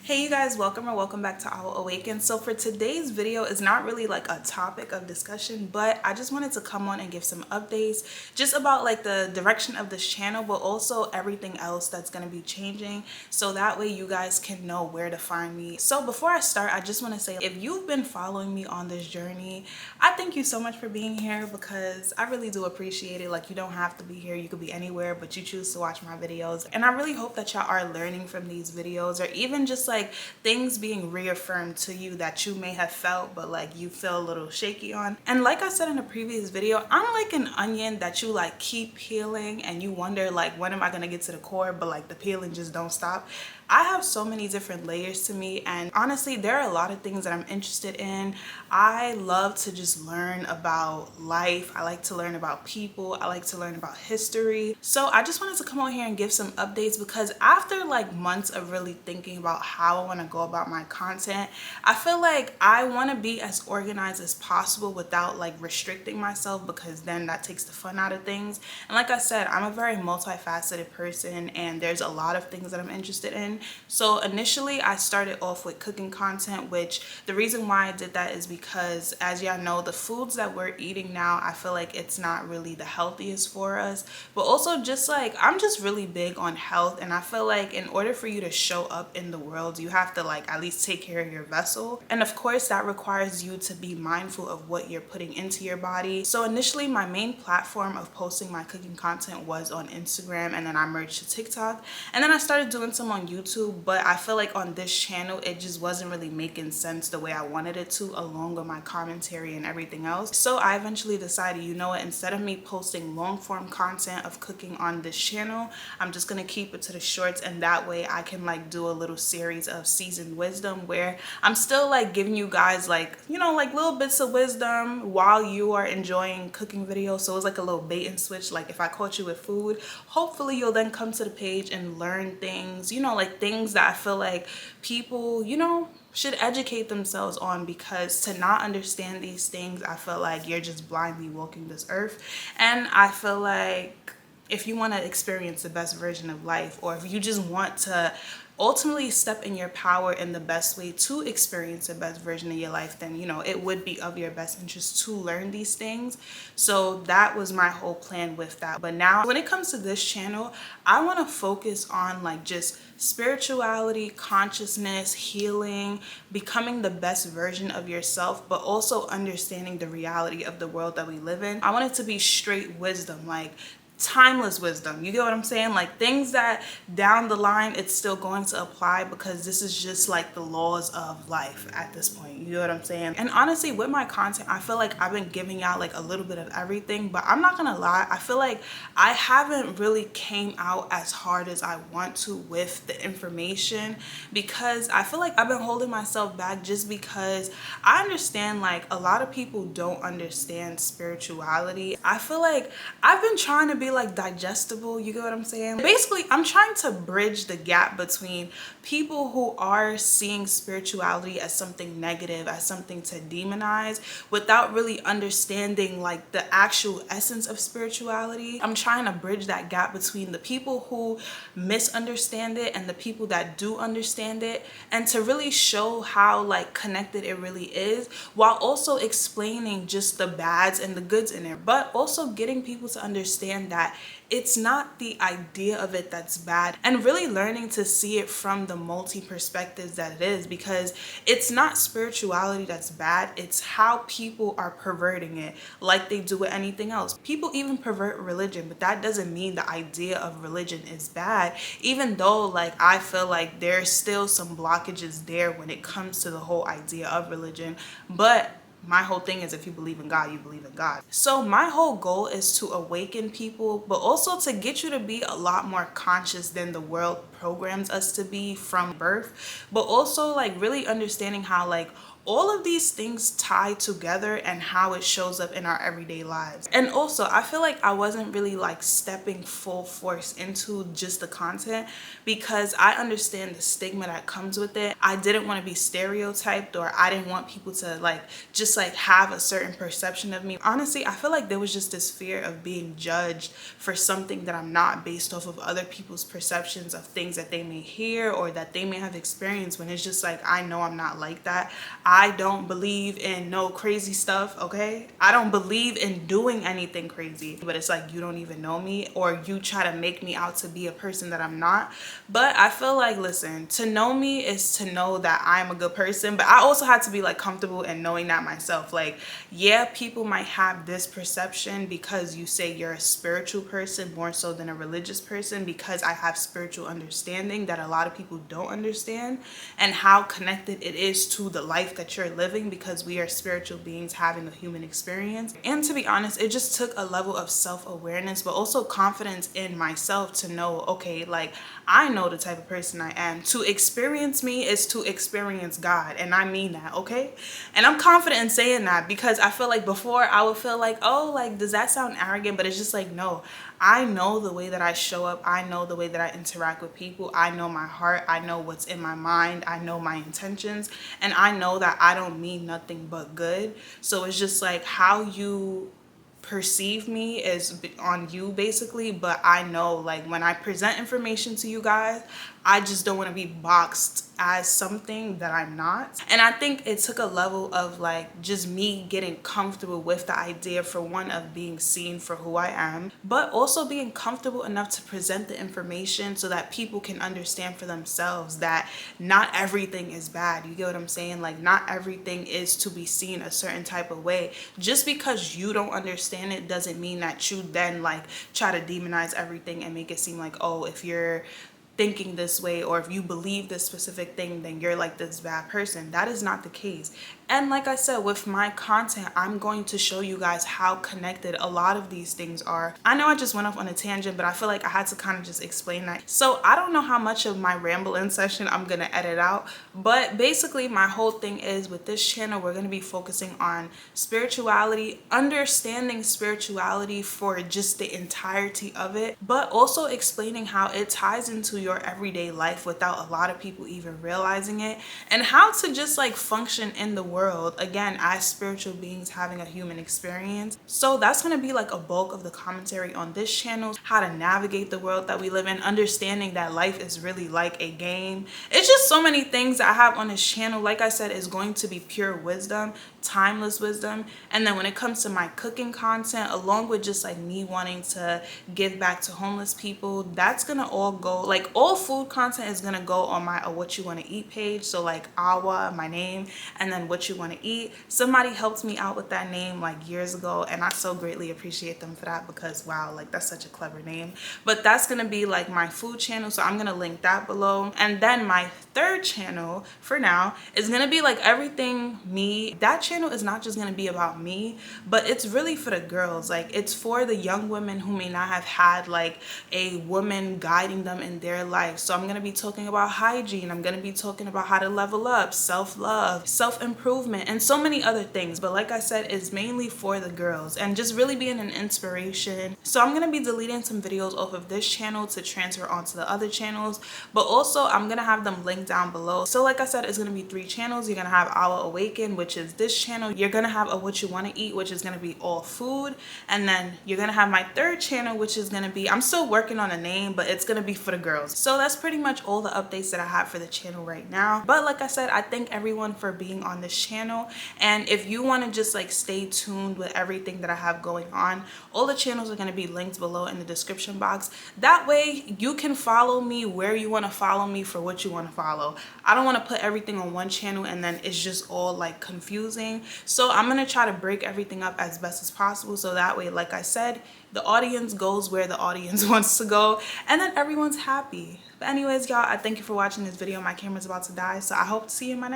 Hey you guys, welcome or welcome back to Awa Awakened. So for today's video, is not really like a topic of discussion, but I just wanted to come on and give some updates just about like the direction of this channel, but also everything else that's going to be changing, so that way you guys can know where to find me. So before I start, I just want to say, if you've been following me on this journey, I thank you so much for being here, because I really do appreciate it. Like, you don't have to be here, you could be anywhere, but you choose to watch my videos, and I really hope that y'all are learning from these videos, or even just like things being reaffirmed to you that you may have felt but like you feel a little shaky on. And like I said in a previous video, I'm like an onion that you like keep peeling and you wonder like, when am I gonna get to the core, but like the peeling just don't stop. I have so many different layers to me, and honestly there are a lot of things that I'm interested in. I love to just learn about life. I like to learn about people. I like to learn about history. So I just wanted to come on here and give some updates, because after like months of really thinking about how I want to go about my content, I feel like I want to be as organized as possible without like restricting myself, because then that takes the fun out of things. And like I said, I'm a very multifaceted person and there's a lot of things that I'm interested in. So initially I started off with cooking content, which the reason why I did that is because, as y'all know, the foods that we're eating now, I feel like it's not really the healthiest for us. But also just like, I'm just really big on health, and I feel like in order for you to show up in the world, you have to like at least take care of your vessel. And of course that requires you to be mindful of what you're putting into your body. So initially my main platform of posting my cooking content was on Instagram, and then I merged to TikTok, and then I started doing some on YouTube. But I feel like on this channel it just wasn't really making sense the way I wanted it to, along with my commentary and everything else. So I eventually decided, you know what, instead of me posting long form content of cooking on this channel, I'm just gonna keep it to the shorts, and that way I can like do a little series of seasoned wisdom where I'm still like giving you guys like, you know, like little bits of wisdom while you are enjoying cooking videos. So it's like a little bait and switch. Like if I caught you with food, hopefully you'll then come to the page and learn things, you know, like things that I feel like people, you know, should educate themselves on, because to not understand these things, I feel like you're just blindly walking this earth. And I feel like if you want to experience the best version of life, or if you just want to ultimately step in your power in the best way to experience the best version of your life, then, you know, it would be of your best interest to learn these things. So that was my whole plan with that. But now when it comes to this channel, I want to focus on like just spirituality, consciousness, healing, becoming the best version of yourself, but also understanding the reality of the world that we live in. I want it to be straight wisdom, like timeless wisdom. You get what I'm saying? Like things that down the line it's still going to apply, because this is just like the laws of life at this point. You know what I'm saying? And honestly, with my content, I feel like I've been giving out like a little bit of everything, but I'm not gonna lie, I feel like I haven't really came out as hard as I want to with the information, because I feel like I've been holding myself back, just because I understand like a lot of people don't understand spirituality. I feel like I've been trying to be like digestible, you get what I'm saying? Basically, I'm trying to bridge the gap between people who are seeing spirituality as something negative, as something to demonize, without really understanding like the actual essence of spirituality. I'm trying to bridge that gap between the people who misunderstand it and the people that do understand it, and to really show how like connected it really is, while also explaining just the bads and the goods in it, but also getting people to understand that it's not the idea of it that's bad, and really learning to see it from the multi perspectives that it is, because it's not spirituality that's bad, it's how people are perverting it, like they do with anything else. People even pervert religion, but that doesn't mean the idea of religion is bad, even though like I feel like there's still some blockages there when it comes to the whole idea of religion. But my whole thing is, if you believe in God, you believe in God. So my whole goal is to awaken people, but also to get you to be a lot more conscious than the world programs us to be from birth, but also like really understanding how like all of these things tie together and how it shows up in our everyday lives. And also I feel like I wasn't really like stepping full force into just the content, because I understand the stigma that comes with it. I didn't want to be stereotyped, or I didn't want people to like just like have a certain perception of me. Honestly, I feel like there was just this fear of being judged for something that I'm not, based off of other people's perceptions of things things that they may hear or that they may have experienced, when it's just like, I know I'm not like that. I don't believe in no crazy stuff, okay? I don't believe in doing anything crazy, but it's like, you don't even know me, or you try to make me out to be a person that I'm not. But I feel like, listen, to know me is to know that I'm a good person, but I also had to be like comfortable in knowing that myself. Like, yeah, people might have this perception because you say you're a spiritual person more so than a religious person, because I have spiritual understanding that a lot of people don't understand, and how connected it is to the life that you're living, because we are spiritual beings having a human experience. And to be honest, it just took a level of self-awareness, but also confidence in myself to know, okay, like, I know the type of person I am. To experience me is to experience God, and I mean that, okay? And I'm confident in saying that, because I feel like before I would feel like, oh, like, does that sound arrogant? But it's just like, no, I know the way that I show up. I know the way that I interact with people. I know my heart. I know what's in my mind. I know my intentions, and I know that I don't mean nothing but good. So it's just like, how you perceive me is on you basically. But I know, like, when I present information to you guys, I just don't want to be boxed as something that I'm not. And I think it took a level of like just me getting comfortable with the idea, for one, of being seen for who I am, but also being comfortable enough to present the information so that people can understand for themselves that not everything is bad. You get what I'm saying? Like, not everything is to be seen a certain type of way. Just because you don't understand it doesn't mean that you then like try to demonize everything and make it seem like, oh, if you're thinking this way, or if you believe this specific thing, then you're like this bad person. That is not the case. And like I said, with my content, I'm going to show you guys how connected a lot of these things are. I know I just went off on a tangent, but I feel like I had to kind of just explain that. So I don't know how much of my rambling session I'm gonna edit out, but basically my whole thing is, with this channel, we're gonna be focusing on spirituality, understanding spirituality for just the entirety of it, but also explaining how it ties into your everyday life without a lot of people even realizing it, and how to just like function in the world, again, as spiritual beings having a human experience. So that's going to be like a bulk of the commentary on this channel: how to navigate the world that we live in, understanding that life is really like a game. It's just so many things that I have on this channel. Like I said, is going to be pure wisdom, timeless wisdom. And then when it comes to my cooking content, along with just like me wanting to give back to homeless people, that's gonna all go, like, all food content is gonna go on my What You Want to Eat page. So like Awa, my name, and then What You Want to Eat. Somebody helped me out with that name like years ago, and I so greatly appreciate them for that, because wow, like, that's such a clever name. But that's gonna be like my food channel, so I'm gonna link that below. And then my third channel for now is gonna be like everything me. That channel is not just gonna be about me, but it's really for the girls. Like, it's for the young women who may not have had like a woman guiding them in their life. So I'm gonna be talking about hygiene. I'm gonna be talking about how to level up, self-love, self-improvement, and so many other things. But like I said, it's mainly for the girls and just really being an inspiration. So I'm gonna be deleting some videos off of this channel to transfer onto the other channels, but also I'm gonna have them linked down below. So like I said, it's gonna be 3 channels. You're gonna have Awa Awakened, which is this channel. You're gonna have a What You Want to Eat, which is gonna be all food. And then you're gonna have my third channel, which is gonna be, I'm still working on a name, but it's gonna be for the girls. So that's pretty much all the updates that I have for the channel right now. But like I said, I thank everyone for being on this channel. And if you want to just like stay tuned with everything that I have going on, all the channels are going to be linked below in the description box. That way you can follow me where you want to follow me for what you want to follow. I don't want to put everything on one channel and then it's just all like confusing. So I'm going to try to break everything up as best as possible, so that way, like I said, the audience goes where the audience wants to go, and then everyone's happy. But anyways, y'all, I thank you for watching this video. My camera's about to die, so I hope to see you in my next